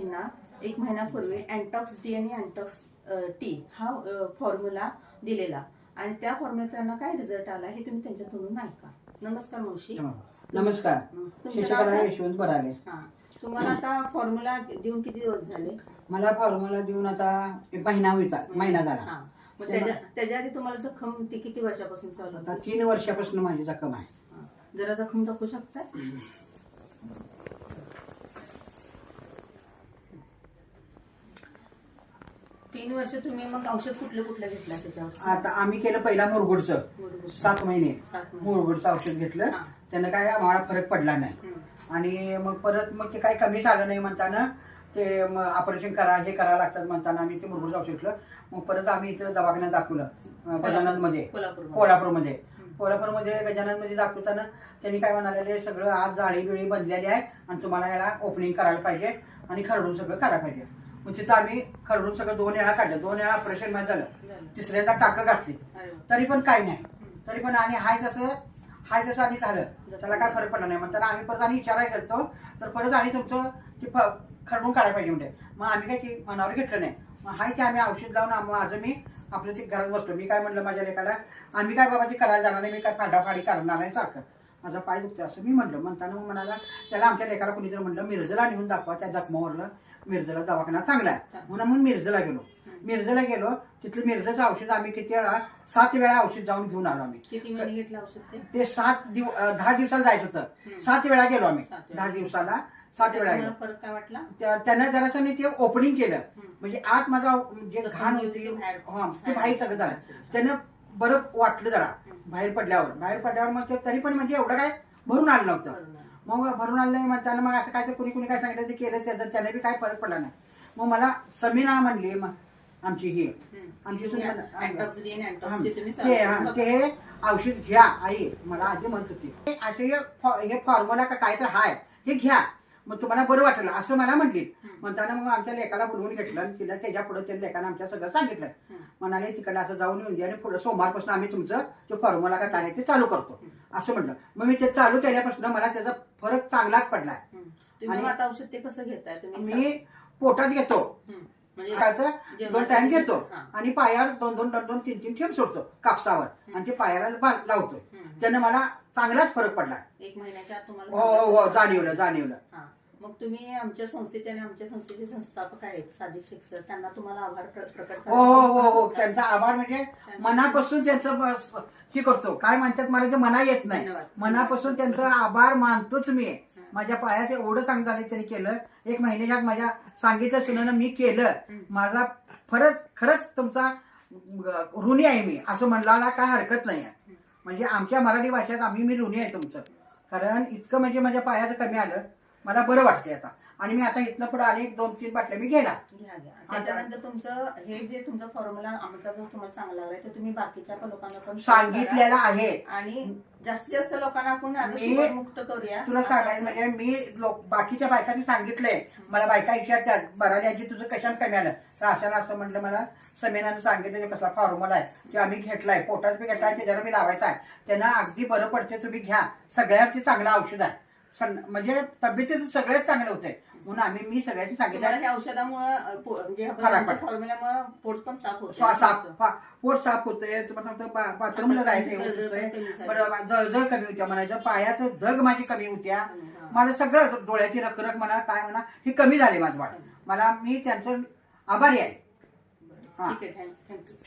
ना एक महिन्यापूर्वी अँटॉक्स डी आणि अँटॉक्स टी हा फॉर्म्युला दिलेला आणि त्या फॉर्म्युला त्यांना काय रिझल्ट आला हे तुम्ही त्यांच्या तोंडून ऐका. नमस्कार मावशी. नमस्कार. शशिकला यशवंत बराले. तुम्हाला आता फॉर्म्युला देऊन किती दिवस झाले? मला फॉर्म्युला देऊन आता महिना झाला. मग त्याच्या आधी तुम्हाला जखम ती किती वर्षापासून चालू आता 3 वर्षापासून माझी जखम आहे. जरा जखम दाखवू शकता? 3 वर्ष तुम्ही मग औषध कुठलं घेतलं त्याच्यावर? आता आम्ही केलं पहिला मुरगुडचं 7 महिने मुरगुडचं औषध घेतलं. त्यानं काय आम्हाला फरक पडला नाही आणि मग परत मग ते काही कमी झालं नाही म्हणताना ते ऑपरेशन हे करायला लागतात म्हणताना आम्ही ते मुरगुडचं औषध घेतलं. मग परत आम्ही इथं दवाखान्यात दाखवलं गजाननमध्ये, कोल्हापूरमध्ये गजाननमध्ये दाखवताना त्यांनी काय म्हणाले, सगळं आज जाळी बिळी बनलेली आहे आणि तुम्हाला याला ओपनिंग करायला पाहिजे आणि खरडून सगळं काढायला पाहिजे. मग तिथं आम्ही खरडून सगळं 2 वेळा काढलं, 2 वेळा ऑपरेशन मध्ये झालं. तिसऱ्यांदा टाकं घातली तरी पण काही नाही, तरी पण आणि हाय जसं आणि झालं, त्याला काय फरक पडला नाही. म्हणताना आम्ही परत आणि विचारायला गेलो तर परत आणि तुमचं ते खरडून काढायला पाहिजे म्हणजे. मग आम्ही काही ते मनावर घेतलं नाही. मग हाय ते आम्ही औषध लावून माझं मी आपलं ते घरात बसलो. मी काय म्हणलं माझ्या लेकाला, आम्ही काय बाबा ते करायला जाणार नाही, मी काय फाडाफाडी करणार नाही सारखं, माझा पाय दुखतो असं मी म्हणलं. म्हणताना मग म्हणाला, त्याला आमच्या लेकाला कोणीतरी म्हणलं मिरजला नेऊन दाखवा, त्या जखमावरलं मिरजला दवाखाना चांगला आहे म्हणून मिरजला गेलो. तिथलं मिरजचं औषध आम्ही किती वेळा 7 वेळा औषध जाऊन घेऊन आलो आम्ही. किती महिने घेतलं औषध? ते 10 दिवसाला जायचं होतं. 7 वेळा गेलो आम्ही. 10 दिवसाला 7 वेळा गेलो. फरक काय वाटला? त्यानं जरासं मी ते ओपनिंग केलं, म्हणजे आत माझा जे घाण होती ते बाहेर सगळं झालं. त्यानं बरं वाटलं जरा बाहेर पडल्यावर मग तरी पण म्हणजे एवढं काय भरून आलं नव्हतं. मग भरून आलं नाही म्हणताना मग असं काय तर कुणी काय सांगितलं ते केलं, त्याने बी काय फरक पडला नाही. मग मला समीना म्हणली, आमची ते औषध घ्या आई, मला आधी म्हणत होती असे हे फॉर्म्युला का काय तर हाय, हे घ्या मग तुम्हाला बरं वाटलं असं मला म्हटली. म्हणताना मग आमच्या लेकाला बोलवून घेतलं, तिला त्याच्या पुढे त्या लेकानं आमच्या सगळं सांगितलं. म्हणाले तिकडे असं जाऊन येऊन द्या आणि पुढे सोमवारपासून आम्ही तुमचं ते फॉर्म्युला का काय ते चालू करतो असं म्हटलं. मग मी ते चालू केल्यापासून मला त्याचा फरक चांगलाच पडलाय. आणि आता औषध ते कसं घेताय तुम्ही? मी पोटात घेतो, 2 टाइम घेतो आणि पायावर 2-2-3-3 थेंब सोडतो कापसावर आणि ते पायाला लावतो. त्यानं मला चांगलाच फरक पडला. 1 महिन्याच्या आत तुम्हाला? हो, जाणवलं. मग तुम्ही आमच्या संस्थेचे आणि आमच्या संस्थेचे संस्थापक आहेत सादिक शेख सर, त्यांना तुम्हाला आभार प्रकट हो, त्यांचा आभार म्हणजे मनापासून त्यांचं हे करतो. काय म्हणतात मला ते मना येत नाही, मनापासून त्यांचा आभार मानतोच मी. माझ्या पायात एवढं चांगलं झालं त्यांनी केलं. 1 महिन्यात माझ्या सांगितलं सुनानं मी केलं. माझा खरंच तुमचा ऋणी आहे मी असं म्हणला काय हरकत नाही. म्हणजे आमच्या मराठी भाषेत मी ऋणी आहे तुमचं, कारण इतकं म्हणजे माझ्या पायाचं कमी आलं, मला बरं वाटतंय आता. आणि मी आता इथनं पुढे आले 2-3 बाटल्या मी घ्या. त्याच्यानंतर तुमचं हे जे तुमचा फॉर्म्युला आमचा जो तुम्हाला चांगला लागलाय तो तुम्ही बाकीच्या लोकांना पण सांगितलेला आहे आणि जास्तीत जास्त लोकांना आपण मुक्त करूया. तुला सांगायचं म्हणजे मी बाकीच्या बायकांनी सांगितलंय, मला बायका विचारतात बराली तुझं कशाला कमी आलं तर अशाला असं म्हटलं. मला समीनानं सांगितलं कसला फॉर्म्युला आहे ते आम्ही घेतलाय, पोटात बी घेतलाय, त्याच्यावर मी लावायचा आहे, त्यांना अगदी बरं पडते, तुम्ही घ्या. सगळ्यात ते चांगलं औषध आहे, म्हणजे तब्येतीचं सगळ्यात चांगलं होतंय म्हणून मी सगळ्यांनी सांगितलं. औषधामुळे फॉर्म्युल्यामुळे पोट पण साफ होतं, पोट साफ होतंय, बाथरूमला जायचं, जळजळ कमी होत्या म्हणायचं, पायाचं धग माझी कमी होत्या, मला सगळं डोळ्याची रखरख म्हणा काय म्हणा हे कमी झाले माझं बाळ. मी त्यांचं आभारी आहे. ठीक आहे, थँक्यू.